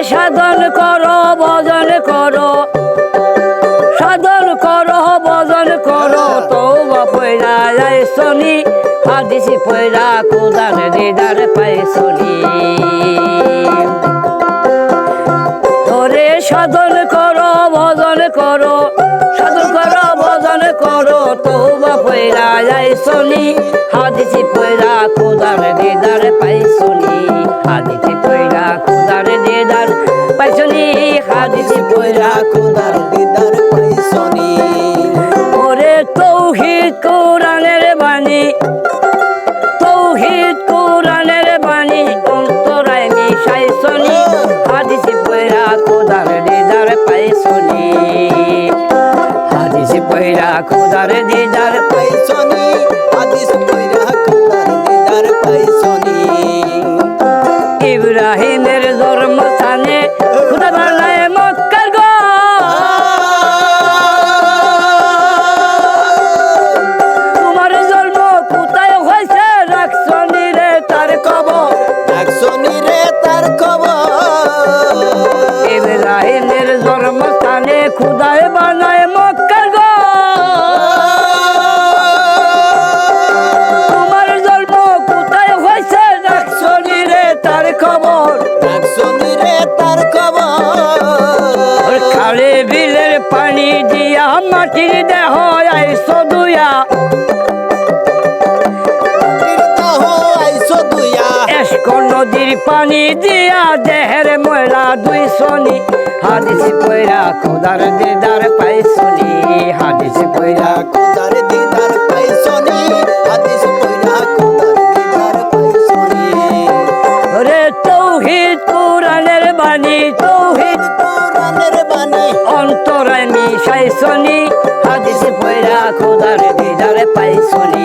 সাধন করো ভজন করো, সাধন করো ভজন করো, তওবা পয়রা যাইছনি, হাদিস পয়রা খোদার দিদার পাইছনি। তোরে সাধন করো ভজন করো, সাধন করো ভজন করো, তওবা পয়রা যাইছনি, হাদিস পয়রা খোদার দিদার পাইছনি, হাদিস পয়রা খোদার দিদার পাইছনি, হাদিস পয়রা খোদার দিদার পাইছনি। ওরে তৌহিদ কোরআনের বাণী, তৌহিদ কোরআনের বাণী অন্তরায় মিশাইছনি, হাদিস পয়রা খোদার দিদার পাইছনি, হাদিস পয়রা খোদার দিদার পাইছনি, হাদিস পয়রা খোদার দিদার পাইছনি। ইব্রাহিমের জন্মস্থানে খোদা বানায় মক্কার ঘর, তোমার জন্ম কোথায় হয়েছে রাখছনি রে তার খবর, রাখছনি রে তার খবর। ইব্রাহিমের জন্মস্থানে খোদায় বানায় মক্কার ঘর, তোমার জন্ম কোথায় হয়েছে রাখছনি রে তার খবর, রাখছনি রে তার খবর। খালে বিলের পানি দিয়া মাটির দেহ আইছো দুয়া, এসকো নদীর পানি দিয়া দেহের ময়লা দুইছনি, হাদিস পয়রা খোদার দিদার পাইছনি, হাদিস পয়রা খোদার দিদার পাইছনি, হাদিস পয়রা খোদার দিদার পাইছনি। ওরে তৌহিদ কোরআনের বাণী, তৌহিদ কোরআনের বাণী অন্তরায় মিশাইছনি, হাদিস পয়রা খোদার দিদার পাইছনি।